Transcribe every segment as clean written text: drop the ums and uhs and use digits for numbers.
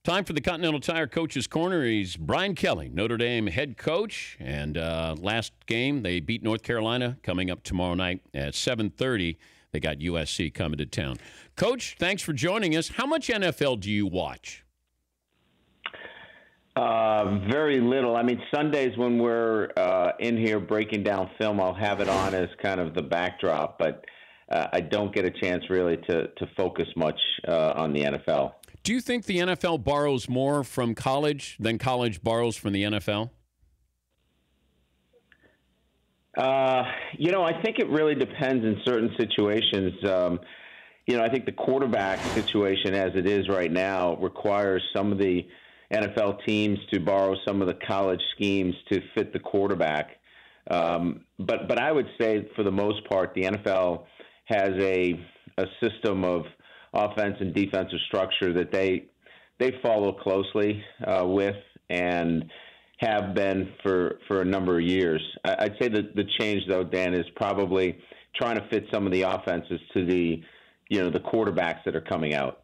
Time for the Continental Tire Coach's Corner. He's Brian Kelly, Notre Dame head coach. And last game, they beat North Carolina. Coming up tomorrow night at 7:30, they got USC coming to town. Coach, thanks for joining us. How much NFL do you watch? Very little. I mean, Sundays when we're in here breaking down film, I'll have it on as kind of the backdrop, but I don't get a chance really to focus much on the NFL. Do you think the NFL borrows more from college than college borrows from the NFL? I think it really depends in certain situations. I think the quarterback situation as it is right now requires some of the NFL teams to borrow some of the college schemes to fit the quarterback. But I would say for the most part, the NFL has a system of offense and defensive structure that they follow closely with and have been for a number of years. I'd say that the change, though, Dan, is probably trying to fit some of the offenses to the quarterbacks that are coming out.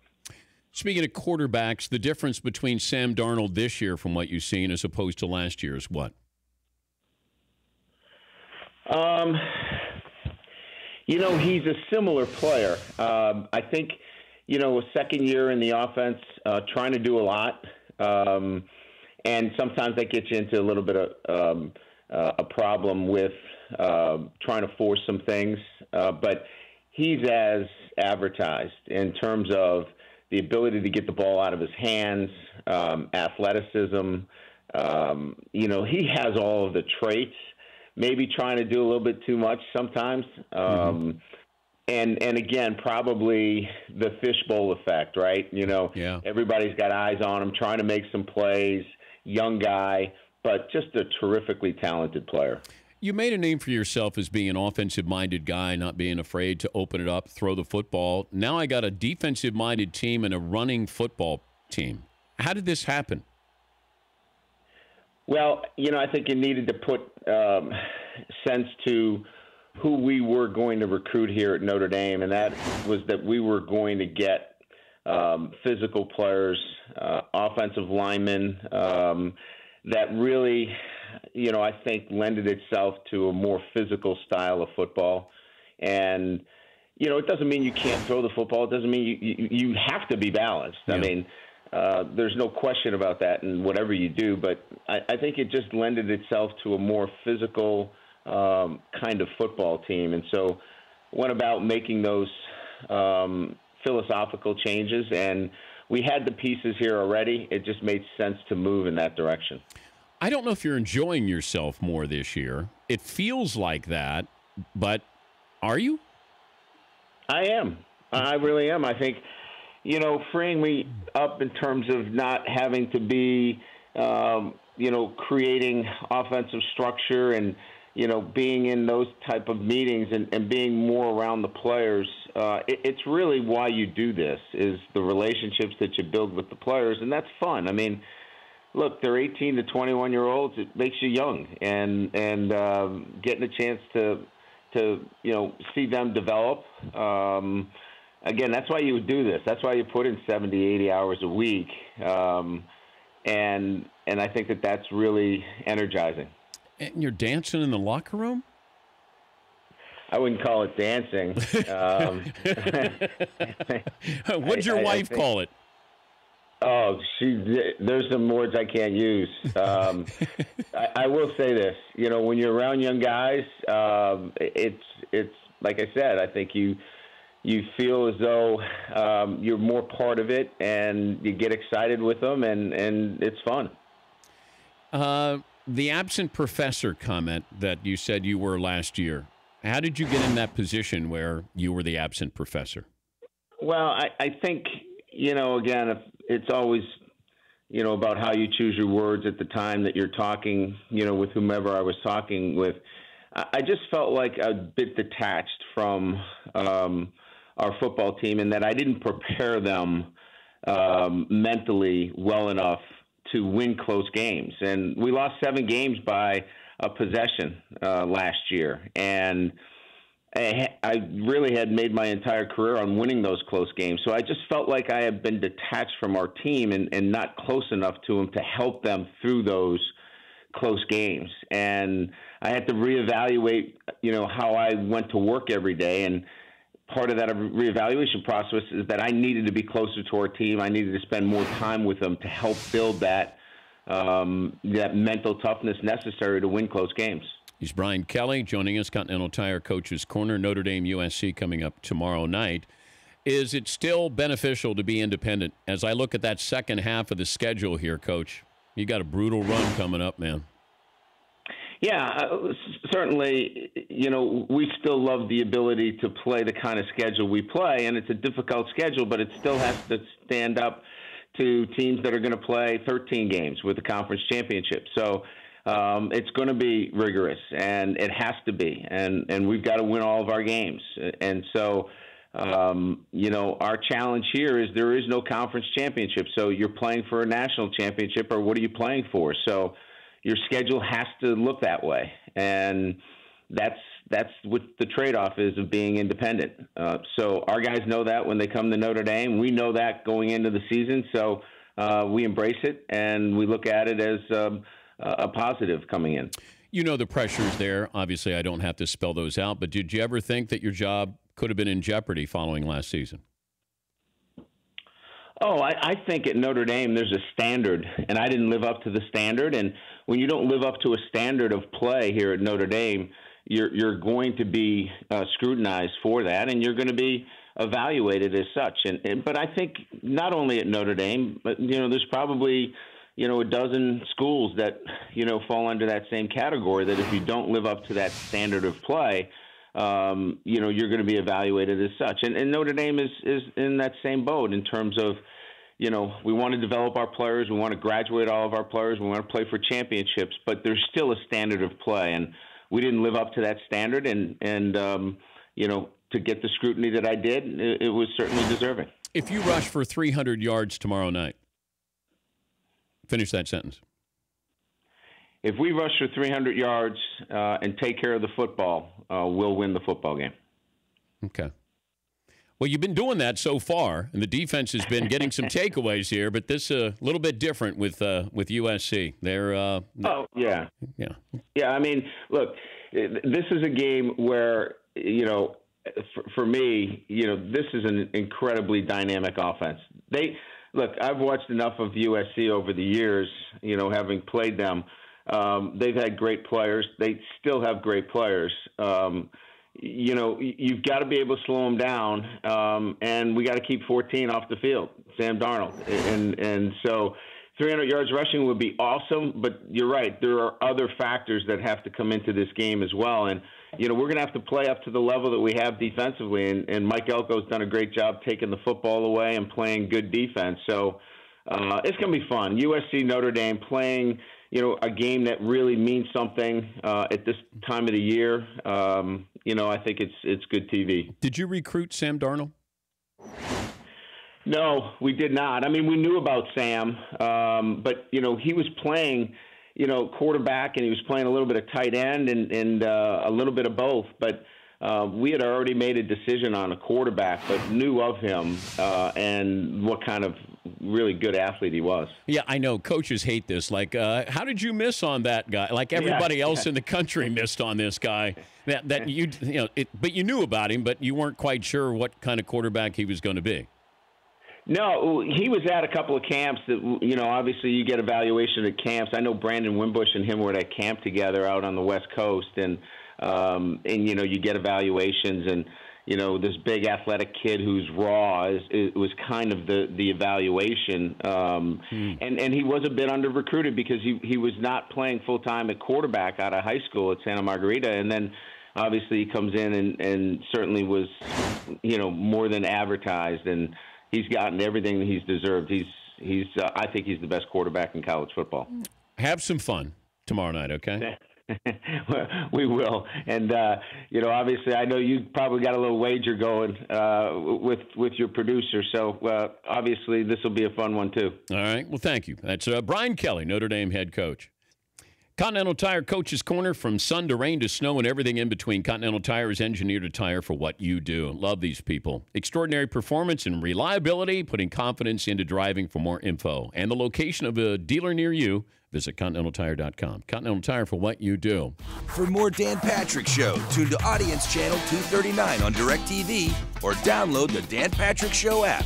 Speaking of quarterbacks, the difference between Sam Darnold this year from what you've seen as opposed to last year is what? He's a similar player. I think, a second year in the offense, trying to do a lot. And sometimes that gets you into a little bit of a problem with trying to force some things. But he's as advertised in terms of the ability to get the ball out of his hands, athleticism. He has all of the traits, maybe trying to do a little bit too much sometimes. And again, probably the fishbowl effect, right? Yeah. Everybody's got eyes on him, trying to make some plays, young guy, but just a terrifically talented player. You made a name for yourself as being an offensive-minded guy, not being afraid to open it up, throw the football. Now I got a defensive-minded team and a running football team. How did this happen? Well, I think you needed to put sense to who we were going to recruit here at Notre Dame, and that was that we were going to get physical players, offensive linemen, that really, I think lended itself to a more physical style of football. And, it doesn't mean you can't throw the football. It doesn't mean you have to be balanced. Yeah. I mean, there's no question about that in whatever you do, but I think it just lended itself to a more physical kind of football team. And so went about making those philosophical changes, and we had the pieces here already. It just made sense to move in that direction. I don't know if you're enjoying yourself more this year. It feels like that, but are you? I am. I really am. I think, freeing me up in terms of not having to be, creating offensive structure and, being in those type of meetings and being more around the players. It's really why you do this, is the relationships that you build with the players, and that's fun. I mean, look, they're 18 to 21-year-olds. It makes you young, and getting a chance to see them develop. Again, that's why you would do this. That's why you put in 70, 80 hours a week, and I think that that's really energizing. And you're dancing in the locker room? I wouldn't call it dancing. What'd your wife call it? Oh, there's some words I can't use. I will say this, when you're around young guys, it's like I said, I think you feel as though you're more part of it, and you get excited with them, and it's fun. The absent professor comment that you said you were last year, how did you get in that position where you were the absent professor? Well, I think, again, it's always, about how you choose your words at the time that you're talking, with whomever I was talking with. I just felt like a bit detached from our football team, and that I didn't prepare them mentally well enough to win close games. And we lost 7 games by a possession last year. And I really had made my entire career on winning those close games. So I just felt like I had been detached from our team and not close enough to them to help them through those close games. And I had to reevaluate, how I went to work every day. And part of that reevaluation process is that I needed to be closer to our team. I needed to spend more time with them to help build that mental toughness necessary to win close games. He's Brian Kelly joining us, Continental Tire Coach's Corner. Notre Dame USC coming up tomorrow night. Is it still beneficial to be independent? As I look at that second half of the schedule here, Coach, you got a brutal run coming up, man. Yeah, certainly, we still love the ability to play the kind of schedule we play, and it's a difficult schedule, but it still has to stand up to teams that are going to play 13 games with the conference championship. So it's going to be rigorous, and it has to be, and we've got to win all of our games. And so, our challenge here is there is no conference championship, so you're playing for a national championship, or what are you playing for? So your schedule has to look that way, and that's what the trade-off is of being independent. So our guys know that when they come to Notre Dame. We know that going into the season, so we embrace it, and we look at it as a positive coming in. The pressures there. Obviously, I don't have to spell those out, but did you ever think that your job could have been in jeopardy following last season? Oh, I think at Notre Dame there's a standard, and I didn't live up to the standard. And when you don't live up to a standard of play here at Notre Dame, you're going to be scrutinized for that, and you're going to be evaluated as such. But I think not only at Notre Dame, but there's probably a dozen schools that fall under that same category. That if you don't live up to that standard of play, you're going to be evaluated as such. And Notre Dame is in that same boat in terms of, we want to develop our players. We want to graduate all of our players. We want to play for championships, but there's still a standard of play. And we didn't live up to that standard. And to get the scrutiny that I did, it was certainly deserving. If you rush for 300 yards tomorrow night, finish that sentence. If we rush for 300 yards and take care of the football, we'll win the football game. Okay. Well, you've been doing that so far, and the defense has been getting some takeaways here, but this a little bit different with USC. They're yeah. I mean, look, this is a game where for me, this is an incredibly dynamic offense. Look, I've watched enough of USC over the years, having played them. They've had great players. They still have great players. You've got to be able to slow them down, and we got to keep 14 off the field, Sam Darnold. And so 300 yards rushing would be awesome, but you're right. There are other factors that have to come into this game as well. And, we're going to have to play up to the level that we have defensively. And Mike Elko's done a great job taking the football away and playing good defense. So it's going to be fun. USC, Notre Dame playing – a game that really means something at this time of the year. I think it's good TV. Did you recruit Sam Darnold? No, we did not. I mean, we knew about Sam, but he was playing, quarterback, and he was playing a little bit of tight end and a little bit of both. But we had already made a decision on a quarterback, but knew of him and what kind of really good athlete he was. Yeah, I know. Coaches hate this. Like, how did you miss on that guy? Like everybody else in the country missed on this guy. But you knew about him, but you weren't quite sure what kind of quarterback he was going to be. No, he was at a couple of camps that, obviously you get evaluation at camps. I know Brandon Wimbush and him were at camp together out on the West Coast, and you get evaluations, and this big athletic kid who's raw was kind of the evaluation, and he was a bit under recruited because he was not playing full time at quarterback out of high school at Santa Margarita, and then obviously he comes in and certainly was more than advertised, and he's gotten everything that he's deserved. I think he's the best quarterback in college football. Have some fun tomorrow night, okay? We will, and obviously, I know you probably got a little wager going with your producer. So obviously, this will be a fun one too. All right. Well, thank you. That's Brian Kelly, Notre Dame head coach. Continental Tire Coach's Corner, from sun to rain to snow and everything in between. Continental Tire is engineered to tire for what you do. Love these people. Extraordinary performance and reliability, putting confidence into driving. For more info and the location of a dealer near you, visit ContinentalTire.com. Continental Tire for what you do. For more Dan Patrick Show, tune to Audience Channel 239 on DirecTV or download the Dan Patrick Show app.